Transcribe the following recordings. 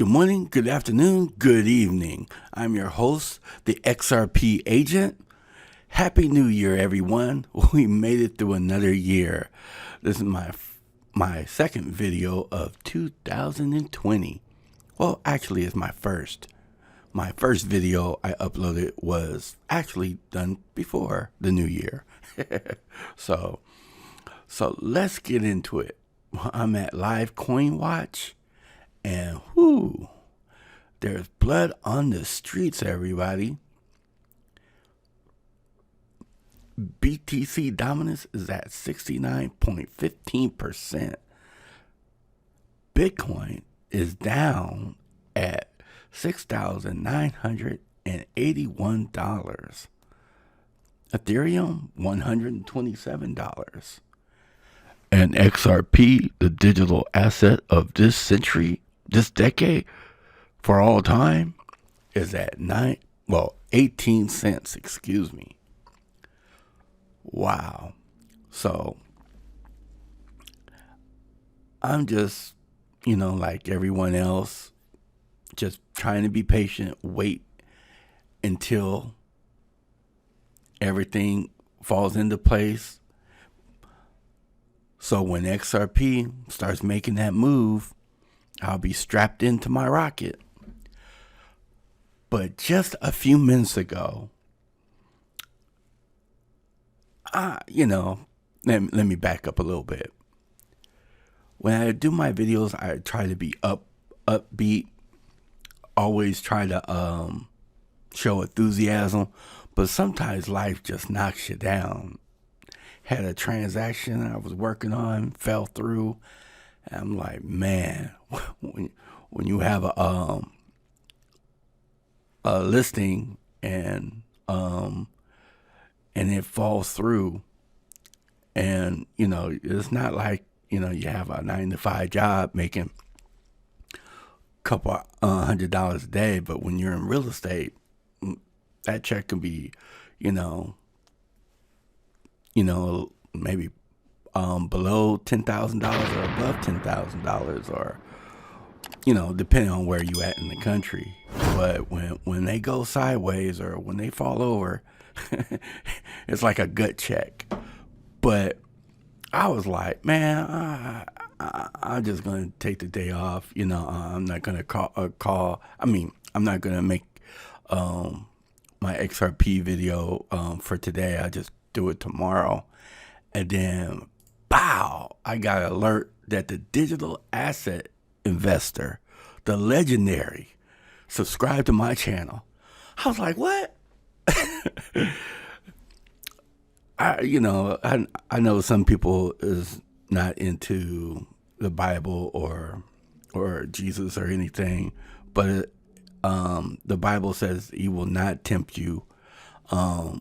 Good morning, good afternoon, good evening. I'm your host, the XRP Agent. Happy New Year, everyone. We made it through another year. This is my second video of 2020. Well, actually, it's my first. My first video I uploaded was actually done before the new year. So let's get into it. I'm at Live Coin Watch. And there's blood on the streets, everybody. BTC dominance is at 69.15%. Bitcoin is down at $6,981. Ethereum, $127. And XRP, the digital asset of this century, this decade, for all time, is at 18 cents, excuse me. Wow. So, I'm just, like everyone else, just trying to be patient, wait until everything falls into place. So when XRP starts making that move, I'll be strapped into my rocket. But just a few minutes ago, let me back up a little bit. When I do my videos, I try to be upbeat, always try to show enthusiasm, but sometimes life just knocks you down. Had a transaction I was working on, fell through. And I'm like, man, when you have a listing and it falls through, and it's not like you have a 9-to-5 job making a couple $100 a day, but when you're in real estate, that check can be maybe below $10,000 or above $10,000, or depending on where you at in the country. But when they go sideways or when they fall over, it's like a gut check. But I was like, man, I'm just gonna take the day off. I'm not gonna call. I'm not gonna make my XRP video for today. I just do it tomorrow. And then, pow, I got an alert that the digital asset investor, the legendary, subscribed to my channel. I was like, what? I know some people is not into the Bible or Jesus or anything, but the Bible says he will not tempt you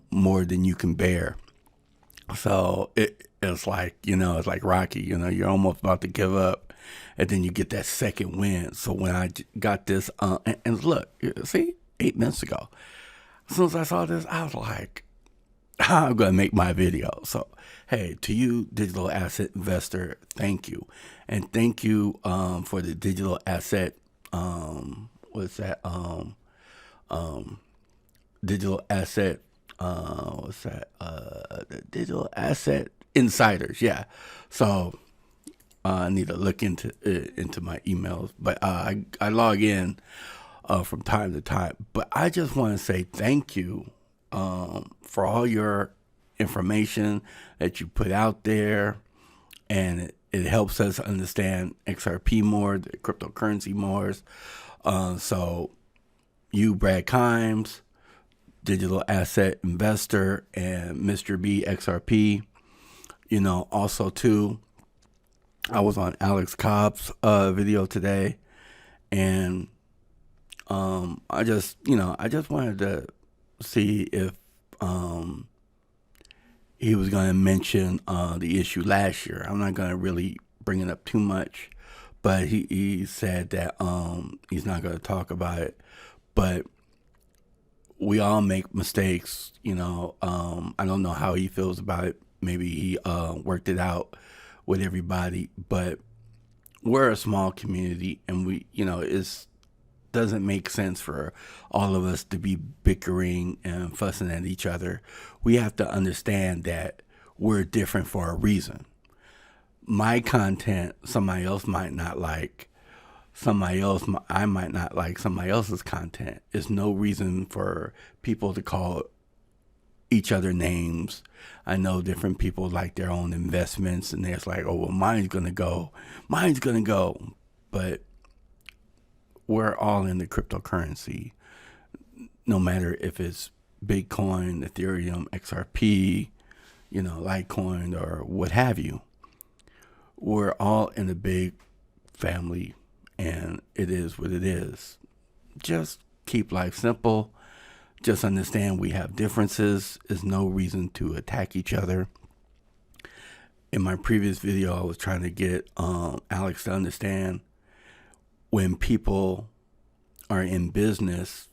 more than you can bear. So it's like, it's like Rocky, you're almost about to give up, and then you get that second win. So when I got this, and look, see, 8 minutes ago, as soon as I saw this, I was like, I'm going to make my video. So, hey, to you, digital asset investor, thank you. And thank you for the digital asset, digital asset, the digital asset insiders, yeah. So I need to look into my emails, but I log in from time to time. But I just want to say thank you for all your information that you put out there, and it helps us understand XRP more, the cryptocurrency more. So you, Brad Kimes, digital asset investor, and Mr. B XRP, also too, I was on Alex Cobb's video today, and I just wanted to see if he was going to mention the issue last year. I'm not going to really bring it up too much, but he said that he's not going to talk about it. But we all make mistakes, I don't know how he feels about it. Maybe he worked it out with everybody, but we're a small community, and we, it's doesn't make sense for all of us to be bickering and fussing at each other. We have to understand that we're different for a reason. My content, somebody else might not like. I might not like somebody else's content. There's no reason for people to call each other names. I know different people like their own investments, and they're like, oh, well, mine's going to go. But we're all in the cryptocurrency, no matter if it's Bitcoin, Ethereum, XRP, Litecoin, or what have you. We're all in a big family, and it is what it is. Just keep life simple. Just understand we have differences. There's no reason to attack each other. In my previous video, I was trying to get Alex to understand when people are in business,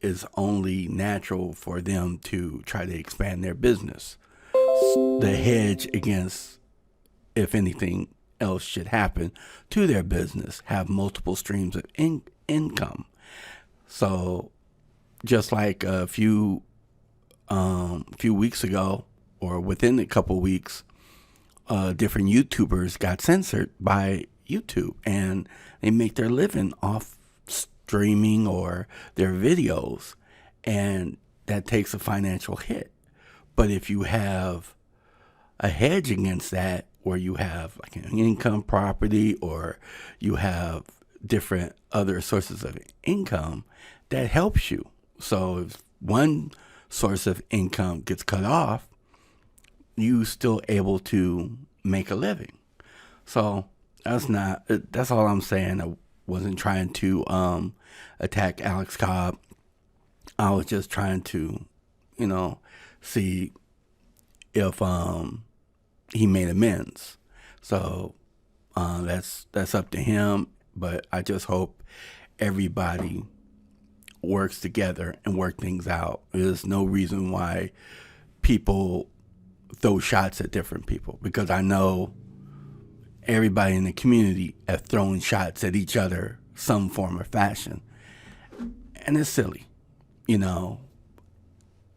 it's only natural for them to try to expand their business. The hedge against, if anything else should happen to their business, have multiple streams of income. So just like a few weeks ago, or within a couple weeks, different YouTubers got censored by YouTube, and they make their living off streaming or their videos, and that takes a financial hit. But if you have a hedge against that, where you have like an income property, or you have different other sources of income, that helps you. So if one source of income gets cut off, you still able to make a living. So that's all I'm saying. I wasn't trying to attack Alex Cobb. I was just trying to, see if he made amends. So that's up to him. But I just hope everybody works together and work things out. There's no reason why people throw shots at different people, because I know everybody in the community have thrown shots at each other some form or fashion, and it's silly.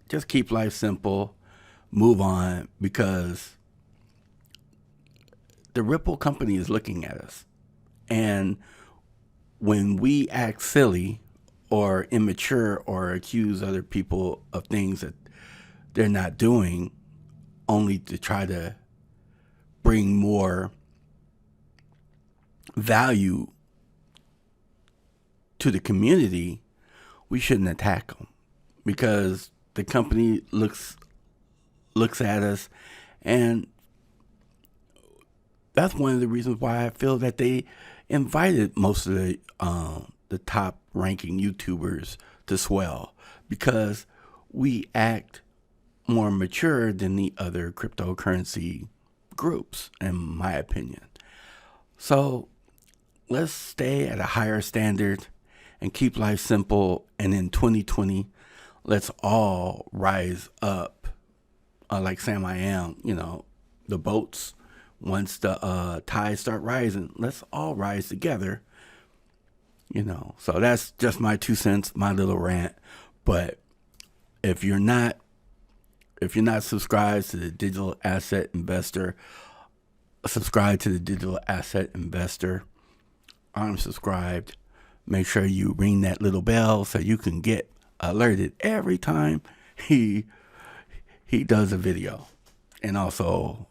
Just keep life simple, move on, because the Ripple company is looking at us, and when we act silly or immature or accuse other people of things that they're not doing, only to try to bring more value to the community, we shouldn't attack them, because the company looks at us, and that's one of the reasons why I feel that they invited most of the top ranking YouTubers to swell, because we act more mature than the other cryptocurrency groups, in my opinion. So let's stay at a higher standard and keep life simple. And in 2020, let's all rise up like Sam I Am, the boats. Once the tides start rising, let's all rise together. So that's just my 2 cents, my little rant. But if you're not subscribed to the Digital Asset Investor, subscribe to the Digital Asset Investor. I'm subscribed. Make sure you ring that little bell so you can get alerted every time he does a video. And also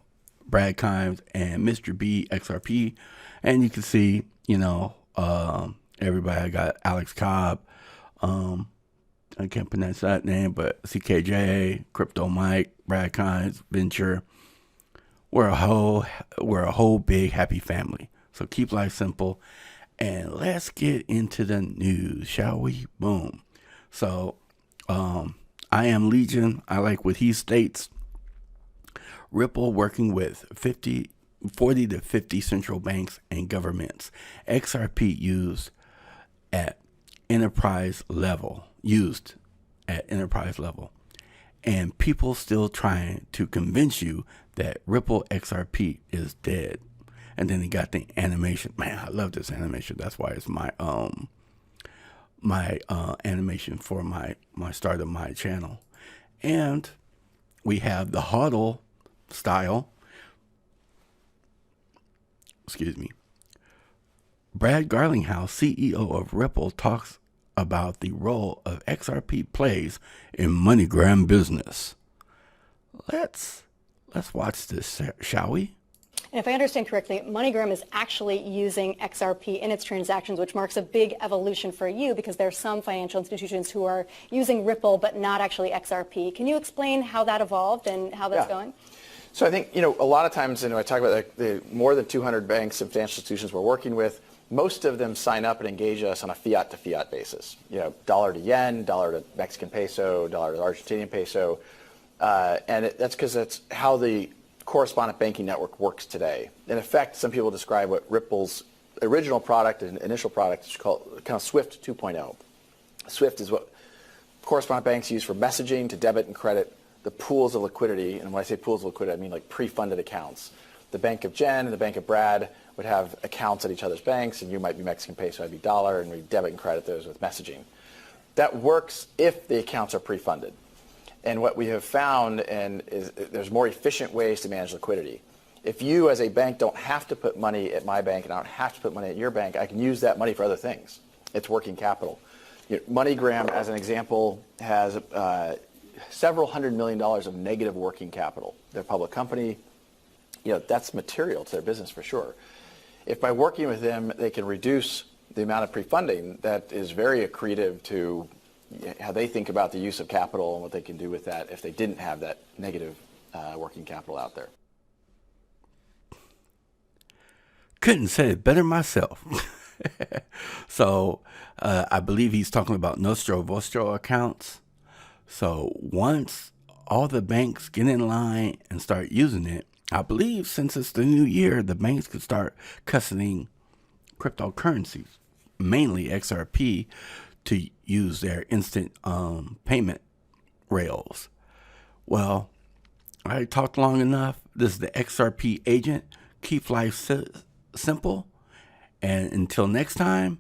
Brad Kimes and Mr. B XRP. And you can see, everybody. I got Alex Cobb. I can't pronounce that name, but CKJ, Crypto Mike, Brad Kimes, Venture. We're a whole big happy family. So keep life simple, and let's get into the news, shall we? Boom. So, I am Legion. I like what he states. Ripple working with 40 to 50 central banks and governments. XRP used at enterprise level. And people still trying to convince you that Ripple XRP is dead. And then he got the animation. Man, I love this animation. That's why it's my my animation for my start of my channel. And we have the HODL style. Excuse me. Brad Garlinghouse, CEO of Ripple, talks about the role of XRP plays in MoneyGram business. Let's watch this, shall we? And if I understand correctly, MoneyGram is actually using XRP in its transactions, which marks a big evolution for you because there are some financial institutions who are using Ripple but not actually XRP. Can you explain how that evolved and how that's going? So I think, a lot of times, I talk about the more than 200 banks and financial institutions we're working with, most of them sign up and engage us on a fiat to fiat basis. Dollar to yen, dollar to Mexican peso, dollar to Argentinian peso. And that's because that's how the correspondent banking network works today. In effect, some people describe what Ripple's original product and initial product is called kind of SWIFT 2.0. SWIFT is what correspondent banks use for messaging to debit and credit the pools of liquidity. And when I say pools of liquidity, I mean like pre-funded accounts. The Bank of Jen and the Bank of Brad would have accounts at each other's banks, and you might be Mexican peso, I'd be dollar, and we debit and credit those with messaging. That works if the accounts are pre-funded. And what we have found is there's more efficient ways to manage liquidity. If you as a bank don't have to put money at my bank and I don't have to put money at your bank, I can use that money for other things. It's working capital. MoneyGram, as an example, has several $100 million of negative working capital. They're a public company. That's material to their business for sure. If by working with them, they can reduce the amount of pre-funding, that is very accretive to how they think about the use of capital and what they can do with that if they didn't have that negative working capital out there. Couldn't say it better myself. So I believe he's talking about Nostro Vostro accounts. So once all the banks get in line and start using it, I believe since it's the new year, the banks could start custodying cryptocurrencies, mainly XRP, to use their instant payment rails. Well, I talked long enough. This is the XRP Agent. Keep life simple. And until next time,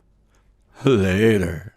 later.